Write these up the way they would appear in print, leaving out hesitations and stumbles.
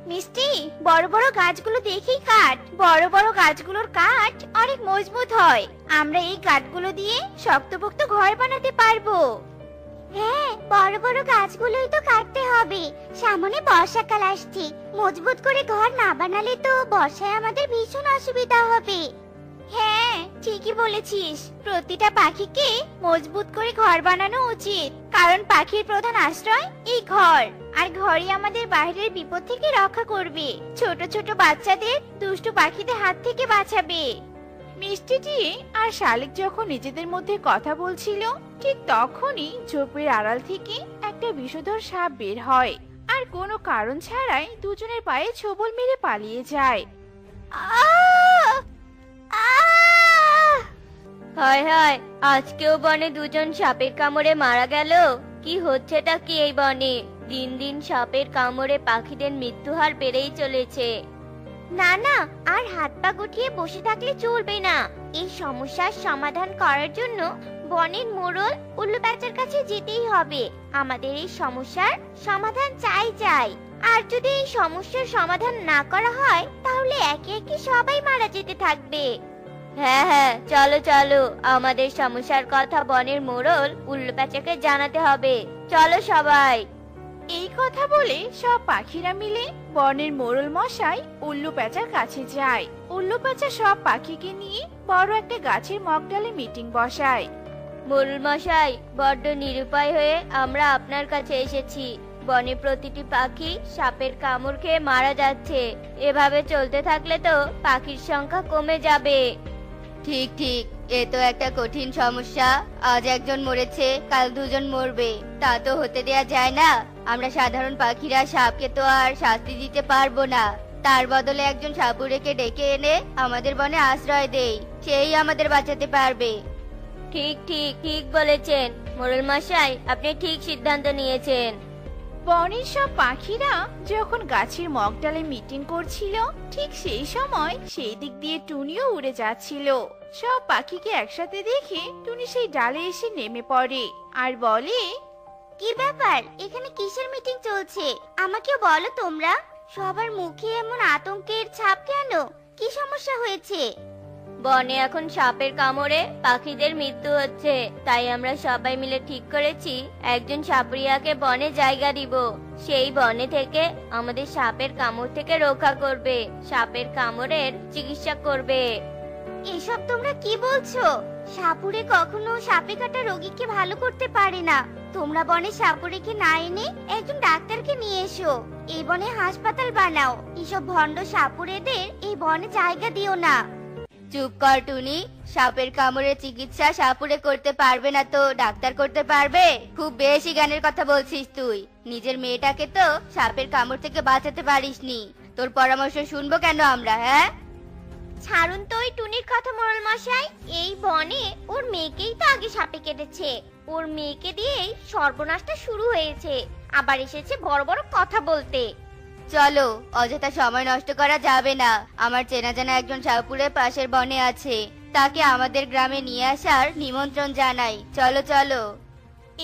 মিষ্টি, বড় বড় গাছগুলো দেখেই কাট। বড় বড় গাছগুলোর কাঠ অনেক মজবুত হয়। আমরা এই কাঠগুলো দিয়ে শক্তপোক্ত ঘর বানাতে পারবো। হ্যাঁ, বড় বড় গাছগুলোই তো কাটতে হবে। সামনে বর্ষাকাল আসছে, মজবুত করে ঘর না বানালে তো বর্ষায় আমাদের ভীষণ অসুবিধা হবে। হ্যাঁ, ঠিকই বলেছিস। প্রতিটা পাখিকে মজবুত করে ঘর বানানো উচিত, কারণ পাখির প্রধান আশ্রয় এই ঘর। আর ঘরই আমাদের বাইরের বিপদ থেকে রক্ষা করবে, ছোট ছোট বাচ্চাদের দুষ্টু পাখিদের হাত থেকে বাঁচাবে। মিষ্টিটি আর শালিক যখন নিজেদের মধ্যে কথা বলছিল, ঠিক তখনই ঝোপের আড়াল থেকে একটা বিষধর সাপ বের হয় আর কোনো কারণ ছাড়াই দুজনের পায়ে ছোবল মেরে পালিয়ে যায়। আহ! আহ! হায় হায়, আজকেও বনে দুজন সাপের কামড়ে মারা গেল। কি হচ্ছেটা কি এই বনে? দিন দিন সাপের কামড়ে পাখিদের মৃত্যুহার বেড়েই চলেছে। না না, আর হাত পা গুটিয়ে বসে থাকলে চলবে না। এই সমস্যার সমাধান করার জন্য বনের মোড়ল উল্লু প্যাঁচার কাছে যেতেই হবে। আমাদের এই সমস্যার সমাধান চাই। আর যদি এই সমস্যার সমাধান না করা হয়, তাহলে একে একে সবাই মারা যেতে থাকবে। হ্যাঁ হ্যাঁ, চলো চলো, আমাদের সমস্যার কথা বনের মোড়ল উল্লু প্যাঁচাকে জানাতে হবে। চলো সবাই। এই কথা বলে সব পাখিরা মিলে বনের মোড়ল মশাই উল্লু প্যাঁচার কাছে যায়। উল্লু প্যাঁচা সব পাখিকে নিয়ে বড় একটা গাছের মগডালে মিটিং বসায়। মোড়ল মশাই, বড্ড নিরুপায় হয়ে আমরা আপনার কাছে এসেছি। বনে প্রতিটি পাখি সাপের কামড় খেয়ে মারা যাচ্ছে। এভাবে চলতে থাকলে তো পাখির সংখ্যা কমে যাবে। ঠিক ঠিক, এ তো একটা কঠিন সমস্যা। আজ একজন মরেছে, কাল দুজন মরবে, তা তো হতে দেয়া যায় না। আমরা সাধারণ পাখিরা সাপকে তো আর শাস্তি দিতে পারবো না। তার বদলে একজন সাপুড়েকে ডেকে এনে আমাদের বনে আশ্রয় দেই, সেই আমাদের বাঁচাতে পারবে। ঠিক ঠিক ঠিক বলেছেন মোড়ল মশাই, আপনি ঠিক সিদ্ধান্ত নিয়েছেন। বনের সব পাখিরা যখন গাছের মগডালে মিটিং করছিল, ঠিক সেই সময় সেই দিক দিয়ে টুনিও উড়ে যাচ্ছিল। সব পাখিকে একসাথে দেখে টুনি সেই ডালে এসে নেমে পড়ে আর বলে, কি ব্যাপার, এখানে কিসের মিটিং চলছে? আমাকেও বলো তোমরা। সবার মুখে এমন আতঙ্কের ছাপ কেন? কি সমস্যা হয়েছে? বনে এখন সাপের কামড়ে পাখিদের মৃত্যু হচ্ছে, তাই আমরা সবাই মিলে ঠিক করেছি একজন সাপুরিয়াকে বনে জায়গা দিব। সেই বনে থেকে আমাদের সাপের কামড় থেকে রক্ষা করবে, সাপের কামড়ের চিকিৎসা করবে। এসব তোমরা কি বলছো? সাপুড়ে কখনো সাপে কাটা রোগীকে ভালো করতে পারে না। তোমরা বনে সাপুড়েকে না এনে একজন ডাক্তারকে নিয়ে এসো। এই বনে হাসপাতাল বানাও। এসব ভণ্ড সাপুড়েদের এই বনে জায়গা দিও না। চুপ কর টুনি, সাপের কামড়ের চিকিৎসা সাপুড়ে করতে পারবে না তো ডাক্তার করতে পারবে? খুব বেশি জ্ঞানের কথা বলছিস তুই। নিজের মেয়েটাকে তো সাপের কামড় থেকে বাঁচাতে পারিসনি, তোর পরামর্শ শুনবো কেন আমরা? হ্যাঁ, ছাড়ুন তো ওই টুনির কথা মোড়ল মশাই। এই বনে ওর মেয়েকেই তো আগে সাপে কেটেছে। ওর মেয়েকে দিয়েই সর্বনাশটা শুরু হয়েছে, আবার এসেছে বড় বড় কথা বলতে। চলো, অযথা সময় নষ্ট করা যাবে না। আমার চেনা জানা একজন সাপুড়ে পাশের বনে আছে, তাকে আমাদের গ্রামে নিয়ে আসার নিমন্ত্রণ জানাই। চলো চলো।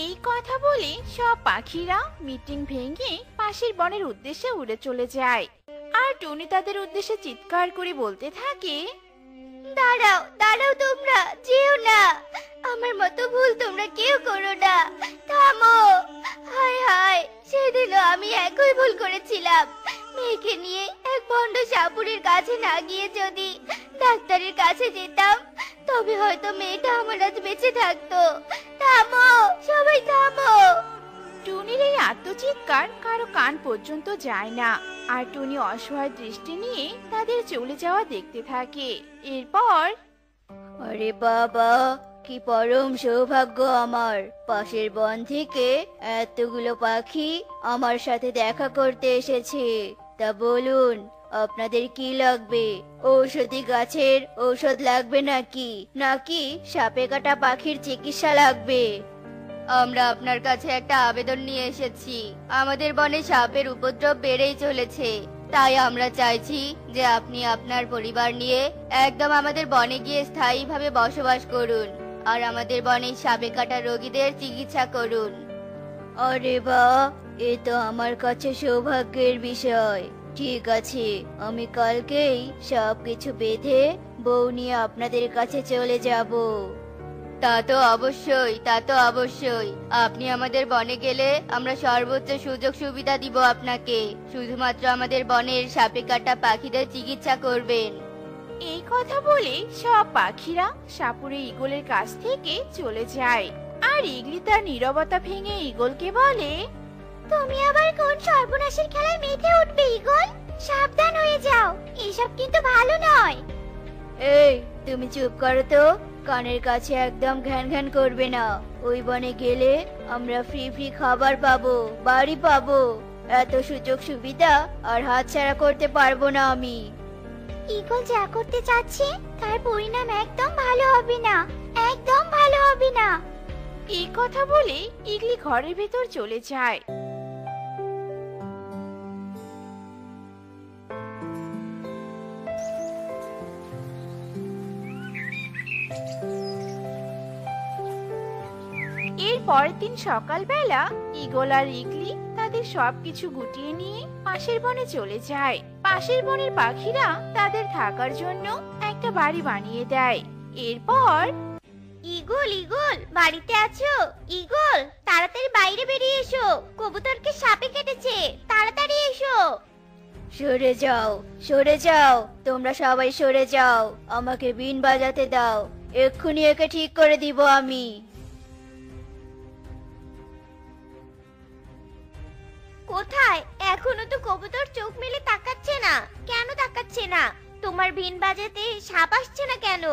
এই কথা বলে সব পাখিরা মিটিং ভেঙে পাশের বনের উদ্দেশ্যে উড়ে চলে যায়। আর টুনি তাদের উদ্দেশ্যে চিৎকার করে বলতে থাকে, দাঁড়াও দাঁড়াও, তোমরা যেও না। আমার মতো ভুল তোমরা কেউ করো না, থামো। হায় হায়, সেদিনও আমি একই ভুল করেছিলাম। মেয়েকে নিয়ে এক ভণ্ড সাপুরের কাছে না গিয়ে যদি ডাক্তারের কাছে যেতাম, তবে হয়তো মেয়েটা আমার আজ বেঁচে থাকতো। থামো, সবাই থামো। টুনির এই আত্মচিৎকার কারো কান পর্যন্ত যায় না, আর টুনি অসহায় দৃষ্টি নিয়ে তাদের চলে যাওয়া দেখতে থাকে। এরপর, আরে বাবা, কি পরম সৌভাগ্য আমার! পাশের বন থেকে এতগুলো পাখি আমার সাথে দেখা করতে এসেছে। তা বলুন, আপনাদের কি লাগবে? ঔষধি গাছের ঔষধ লাগবে নাকি নাকি সাপে কাটা পাখির চিকিৎসা লাগবে? আমরা আপনার কাছে একটা আবেদন নিয়ে এসেছি। আমাদের বনে সাপের উপদ্রব বেড়েই চলেছে, তাই আমরা চাইছি যে আপনি আপনার পরিবার নিয়ে একদম আমাদের বনে গিয়ে স্থায়ীভাবে বসবাস করুন আর আমাদের বনে সাপে কাটা রোগীদের চিকিৎসা করুন। আরে বাহ, এ তো আমার কাছে সৌভাগ্যের বিষয়। ঠিক আছে, আমি কালকেই সবকিছু বেঁধে বউ নিয়ে আপনাদের কাছে চলে যাব। তা তো অবশ্যই, তা তো অবশ্যই। আপনি আমাদের বনে গেলে আমরা সর্বোচ্চ সুযোগ সুবিধা দিব আপনাকে। শুধুমাত্র আমাদের বনের সাপে কাটা পাখিদের চিকিৎসা করবেন। এই কথা বলে সব পাখিরা সাপুরে ঈগলের কাছ থেকে চলে যায়। আর ঈগলি তার নীরবতা ভেঙে ঈগলকে বলে, তুমি আবার কোন সর্বনাশের খেলায় মেতে উঠবে ঈগল? সাবধান হয়ে যাও, এসব কিন্তু ভালো নয়। এই, তুমি চুপ করো তো। কানের কাছে একদম ঘ্যান ঘ্যান করবে না। ওই বনে গেলে আমরা ফ্রি ফ্রি খাবার পাবো, বাড়ি পাবো। এত সুযোগ সুবিধা আর হাতছাড়া করতে পারবো না আমি। ঈগল যা করতে চাচ্ছে তার পরিণাম একদম ভালো হবে না, একদম ভালো হবে না। এই কথা বলে ঈগলি ঘরের ভেতর চলে যায়। এর পরের দিন সকালবেলা ঈগল আর ঈগলি তাদের সবকিছু গুটিয়ে নিয়ে পাশের বনে চলে যায়। পাশের বনের পাখিরা তাদের থাকার জন্য একটা বাড়ি বানিয়ে দেয়। এরপর, ঈগল ঈগল বাড়িতে আছো? ঈগল তাড়াতাড়ি বাইরে বেরিয়ে এসো, কবুতরকে সাপে কেটেছে, তাড়াতাড়ি এসো। সরে যাও, সরে যাও, তোমরা সবাই সরে যাও। আমাকে বিন বাজাতে দাও, এক্ষুনি একে ঠিক করে দিব আমি। কোথায়? এখনো তো কবুতর চোখ মেলে তাকাচ্ছে না। কেন তাকাচ্ছে না? তোমার বিন বাজাতে সাপ আসছে না কেন?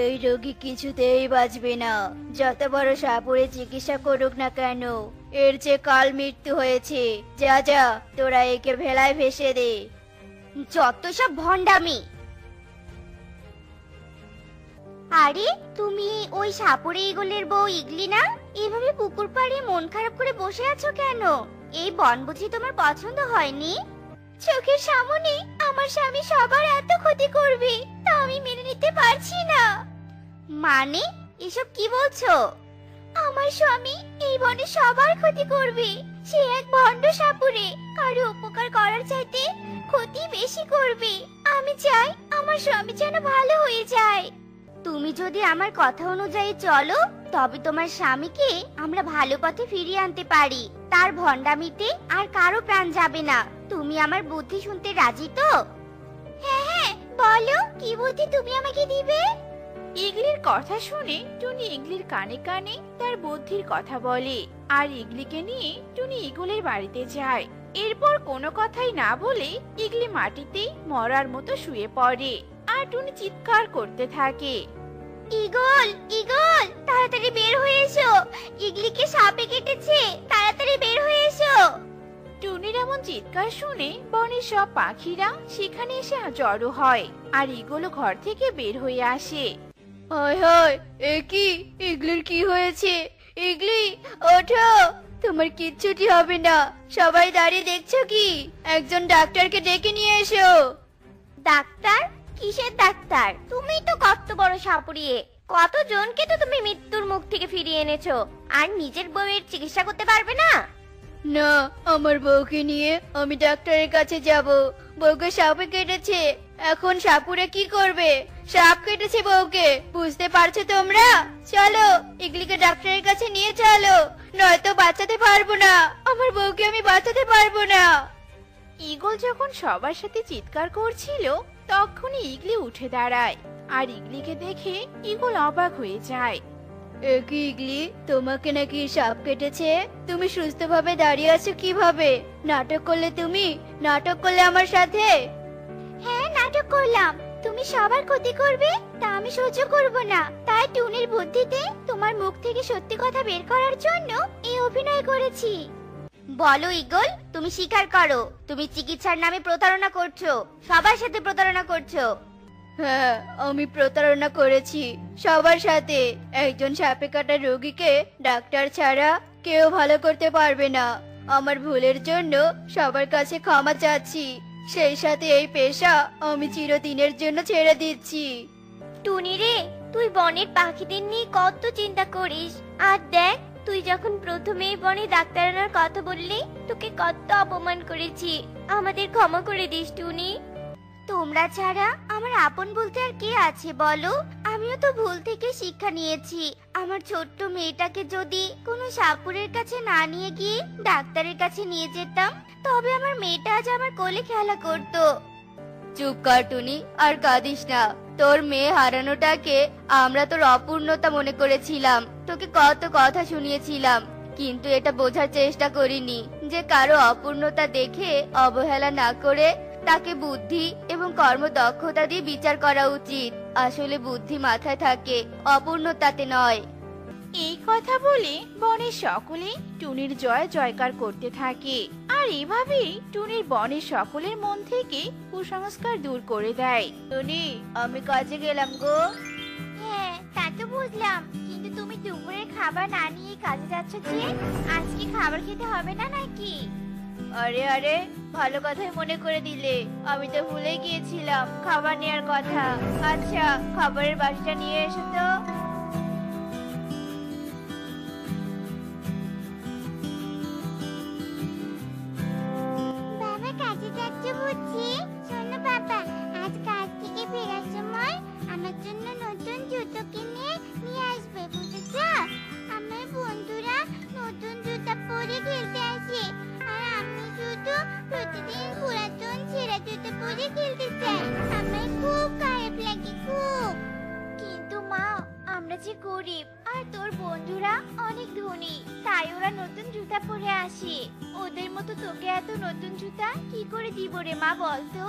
এই রোগী কিছুতেই বাঁচবে না, যত বড় সাপুরে চিকিৎসা করুক না কেন। এর যে কাল মৃত্যু হয়েছে। যা যা, তোরা একে ভেলায় ভেসে দে। যত সব ভন্ডামি। আরে তুমি ওই সাপুরে ঈগলের বউ ঈগলি না? এভাবে পুকুর পাড়ে মন খারাপ করে বসে আছো কেন? এই বনবুঝি তোমার পছন্দ হয়নি? চোখের সামনে আমার স্বামী সবার এত ক্ষতি করবে তা আমি মেনে নিতে পারছি না। মানে এসব কি বলছো? আমার স্বামী এই বনে সবার ক্ষতি করবে। সে এক ভণ্ড সাপুরে, কারো উপকার করার চাইতে ক্ষতি বেশি করবে। আমি চাই আমার স্বামী যেন ভালো হয়ে যায়। তুমি যদি আমার কথা অনুযায়ী চলো তবে তোমার স্বামীকে আমরা ভালো পথে ফিরিয়ে আনতে পারি। তার ভন্ডামিতে আর কারো প্রাণ যাবে না। তুমি আমার বুদ্ধি শুনতে রাজি তো? হ্যাঁ হ্যাঁ, বলো কি বুদ্ধি তুমি আমাকে দিবে? ঈগলির কথা শুনে টুনি ঈগলির কানে কানে তার বুদ্ধির কথা বলে। আর ঈগলিকে নিয়ে টুনি ঈগলের বাড়িতে যায়। এরপর কোনো কথাই না বলে ঈগলি মাটিতেই মরার মতো শুয়ে পড়ে। আর টুনি চিৎকার করতে থাকে, ঈগল ঈগল তাড়াতাড়ি বের হয়ে এসো, ঈগলিকে সাপে কেটেছে, তাড়াতাড়ি বের হয়ে এসো। টুনির এমন চিৎকার শুনে বনের সব পাখিরা সেখানে এসে জড়ো হয়। আর ঈগলও ঘর থেকে বের হয়ে আসে। হায় হায়, এ কি? ইগলির কি হয়েছে? ইগলি, ওঠো, তোমার কিচ্ছুটি হবে না। সবাই দাঁড়িয়ে দেখছো কি? একজন ডাক্তারকে ডেকে নিয়ে এসো। ডাক্তার? কিসের ডাক্তার? তুমি তো কত বড় সাপুরিয়ে, কতজনকে তো তুমি মৃত্যুর মুখ থেকে ফিরিয়ে এনেছো, আর নিজের বউয়ের চিকিৎসা করতে পারবে না? না, আমার বউকে নিয়ে আমি ডাক্তারের কাছে যাব। বউকে সাপে কেটেছে, এখন সাপুরে কি করবে? সাপ কেটেছে বউকে, বুঝতে পারছো তোমরা? চলো, ইগলিকে ডাক্তারের কাছে নিয়ে চলো, নয়তো বাঁচাতে পারবো না। আমার বউকে আমি বাঁচাতে পারবো না। ঈগল যখন সবার সাথে চিৎকার করছিল তখনই ঈগলি উঠে দাঁড়ায়। আর ঈগলিকে দেখে ঈগল অবাক হয়ে যায়। এ কি ইগলি, তোমাকে নাকি সাপ কেটেছে? তুমি সুস্থভাবে দাঁড়িয়ে আছো কিভাবে? নাটক করলে তুমি? নাটক করলে আমার সাথে? হ্যাঁ, নাটক করলাম। তুমি সবার ক্ষতি করবে তা আমি সহ্য করব না। তাই টুনির বুদ্ধিতে তোমার মুখ থেকে সত্যি কথা বের করার জন্য এই অভিনয় করেছি। বলো ঈগল, তুমি স্বীকার করো তুমি চিকিৎসার নামে প্রতারণা করছো, সবার সাথে প্রতারণা করছো। হ্যাঁ, আমি প্রতারণা করেছি সবার সাথে। একজন সাপে কাটা রোগীকে ডাক্তার ছাড়া কেউ ভালো করতে পারবে না। আমার ভুলের জন্য সবার কাছে ক্ষমা চাচ্ছি। সেই সাথে এই পেশা আমি চিরদিনের জন্য ছেড়ে দিচ্ছি। টুনি রে, তুই বনের পাখিদের নিয়ে কত চিন্তা করিস, আর দেখ তুই যখন প্রথমেই বনে ডাক্তার আনার কথা বললি, তোকে কত অপমান করেছি। আমাদের ক্ষমা করে দিস টুনি। তোমরা ছাড়া আমার আপন বলতে আর কে আছে বলো? আমিও তো ভুল থেকে শিক্ষা নিয়েছি। আমার ছোট্ট মেয়েটাকে যদি কোনো সাপুরের কাছে না নিয়ে গিয়ে ডাক্তারের কাছে নিয়ে যেতাম, তবে আমার মেয়েটা আজ আমার কোলে খেলা করতো। চুপ কর টুনি, আর কাঁদিস না। তোর মেয়ে হারানোটাকে আমরা তোর অপূর্ণতা মনে করেছিলাম, তোকে কত কথা শুনিয়েছিলাম, কিন্তু এটা বোঝার চেষ্টা করিনি যে কারো অপূর্ণতা দেখে অবহেলা না করে তাকে বুদ্ধি এবং কর্মদক্ষতা দিয়ে বিচার করা উচিত। আসলে বুদ্ধি মাথায় থাকে, অপূর্ণতাতে নয়। এই কথা বলে বনের সকলে টুনির জয় জয়কার করতে থাকে, আর এভাবেই টুনির বনের সকলের মন থেকে কুসংস্কার দূর করে দেয়। টুনি, আমি কাজে গেলাম গো। হ্যাঁ, তা তো বুঝলাম, কিন্তু তুমি দুপুরের খাবার না নিয়ে কাজে যাচ্ছ যে? আজকে খাবার খেতে হবে না নাকি? আরে আরে, ভালো কথাই মনে করে দিলে। আমি তো ভুলে গিয়েছিলাম খাবার নেওয়ার কথা। আচ্ছা, খাবারের বাটিটা নিয়ে এসো তো। বাবা কাজে যাচ্ছে বুঝছি। শোনো বাবা, আজ কাজ থেকে ফেরার সময় আমার জন্য নতুন জুতো কিনে নিয়ে আসবে, বুঝেছো? আমার বন্ধুরা নতুন জুতা পরে খেলতে আসে, আর আমি শুধু প্রতিদিন পুরাতন ছেঁড়া জুতো পরে খেলতে চাই। আমার খুব খারাপ লাগে, খুব। কিন্তু মা, আমরা যে গরিব আর তোর বন্ধুরা অনেক ধনী, তাই ওরা নতুন জুতা পরে আসে। ওদের মতো তোকে এত নতুন জুতা কি করে দিব রে মা, বলতো?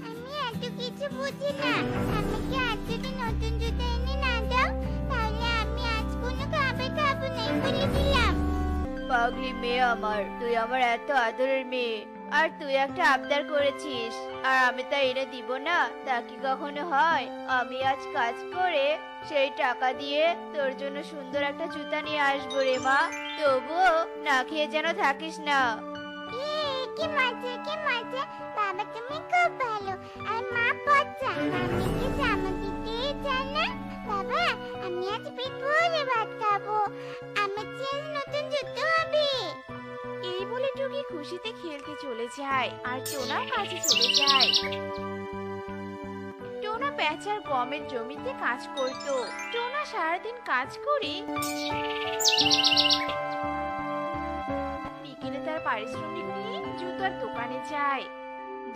আমি এত কিছু বুঝি না। আমাকে আজ যদি নতুন জুতা এনে না দাও, তাহলে আমি আজ কোনো খাবার খাবো না, বলে দিলাম। পাগলি মেয়ে আমার, তুই আমার এত আদরের মেয়ে, আর তুই একটা আবদার করেছিস আর আমি তা এনে দিব না, তা কি কখনো হয়? আমি আজ কাজ করে সেই টাকা দিয়ে তোর জন্য সুন্দর একটা জুতা নিয়ে আসবো রে মা। তবুও না খেয়ে যেন থাকিস না। কি মজা, কি মজা। বাবা তুমি খুব ভালো, আর মা পচা। মামিকে জামা দিতে চায় না। বাবা, আমি আজ পেট ভরে ভাত খাবো। আমার চেয়ে নতুন জুতো হবে। এই বলে টুকি খুশিতে খেলতে চলে যায়, আর টোনা কাজে চলে যায়। টোনা পেঁচার গমের জমিতে কাজ করত। টোনা সারাদিন কাজ করে বিকেলে তার পারিশ্রমিক নিয়ে জুতার দোকানে যায়।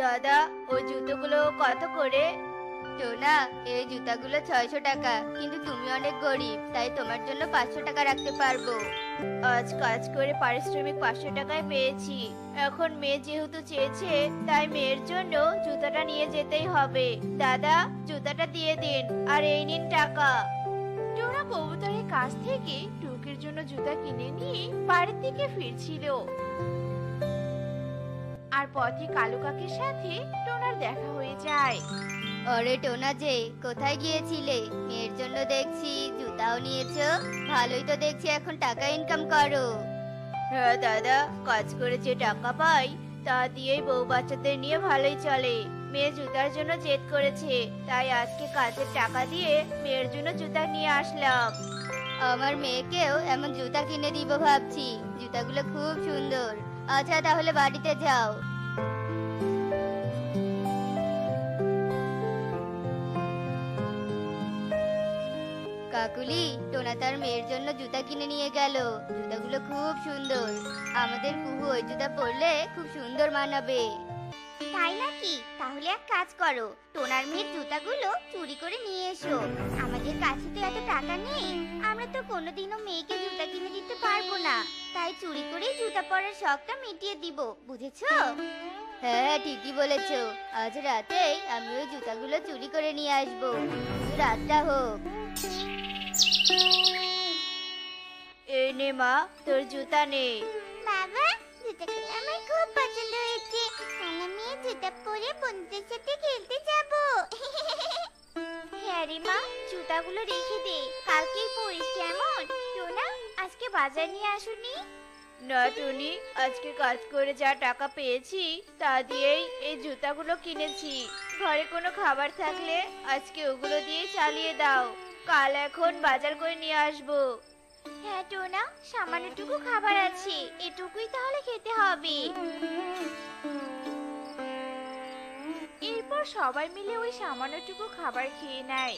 দাদা, ওই জুতোগুলো কত করে? টোনা, এই জুতাগুলো 600 টাকা, কিন্তু তুমি অনেক গরিব, তাই তোমার জন্য 500 টাকা রাখতে পারবো। আজ কাজ করে পারিশ্রমিক 500 টাকায় পেয়েছি। এখন মেয়ে যেহেতু চেয়েছে, তাই মেয়ের জন্য জুতাটা নিয়ে যেতেই হবে। দাদা, জুতাটা দিয়ে দিন, আর এই নিন টাকা। টোনা কবুতরের কাছ থেকে টুকির জন্য জুতা কিনে নিয়ে বাড়ির দিকে ফিরছিল, আর পথে কালু কাকের সাথে টোনার দেখা হয়ে যায়। আরে টোনা যে, কোথায় গিয়েছিলে? মেয়ের জন্য দেখছি জুতাও নিয়েছো, ভালোই তো দেখছি এখন টাকা ইনকাম করো। হ্যাঁ দাদা, কাজ করে যে টাকা পাই তা দিয়েই বউ বাচ্চাদের নিয়ে ভালোই চলে। মেয়ে জুতার জন্য জেদ করেছে, তাই আজকে কাজের টাকা দিয়ে মেয়ের জন্য জুতা নিয়ে আসলাম। আমার মেয়েকেও এমন জুতা কিনে দিব ভাবছি, জুতাগুলো খুব সুন্দর। আচ্ছা, তাহলে বাড়িতে যাও। কাকুলি, টোনা তার মেয়ের জন্য জুতা কিনে নিয়ে গেল। জুতাগুলো খুব সুন্দর, আমাদের কুহু ওই জুতা পরলে খুব সুন্দর মানাবে। তাই নাকি? তাহলে এক কাজ করো, টোনার মেয়ের জুতাগুলো চুরি করে নিয়ে এসো। আমাদের কাছে তো এত টাকা নেই, আমরা তো কোনোদিনও মেয়েকে জুতা কিনে দিতে পারবো না। তাই চুরি করে জুতা পরার শখটা মিটিয়ে দিব, বুঝেছো? হ্যাঁ, ঠিকই বলেছো। আজ রাতেই আমি ওই জুতাগুলো চুরি করে নিয়ে আসবো, শুধু রাতটা হোক। এই নে মা, তোর জুতা নে। বাবা, জুতাগুলো আমার খুব পছন্দ হয়েছে। কাল আমি এই জুতা পরে বন্ধুদের সাথে খেলতে যাব। হ্যাঁ রে মা, জুতাগুলো রেখে দে, কালকেই পরিস কেমন? টোনা, আজকে বাজার নিয়ে আসুনি? না টুনি, আজকে কাজ করে যা টাকা পেয়েছি তা দিয়েই এই জুতাগুলো কিনেছি। ঘরে কোনো খাবার থাকলে আজকে ওগুলো দিয়ে চালিয়ে দাও, কাল এখন বাজার করে নিয়ে আসবো। হ্যাঁ টোনা, সামান্যটুকু খাবার আছে, এটুকুই তাহলে খেতে হবে। এরপর সবাই মিলে ওই সামান্যটুকু খাবার খেয়ে নেয়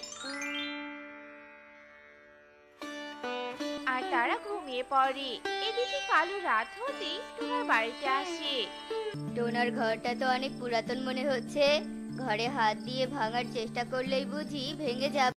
আর তারা ঘুমিয়ে পড়ে। এদিকে কালু রাত হতেই টোনার বাড়িতে আসে। টোনার ঘরটা তো অনেক পুরাতন মনে হচ্ছে। ঘরে হাত দিয়ে ভাঙার চেষ্টা করলেই বুঝি ভেঙে যাবে।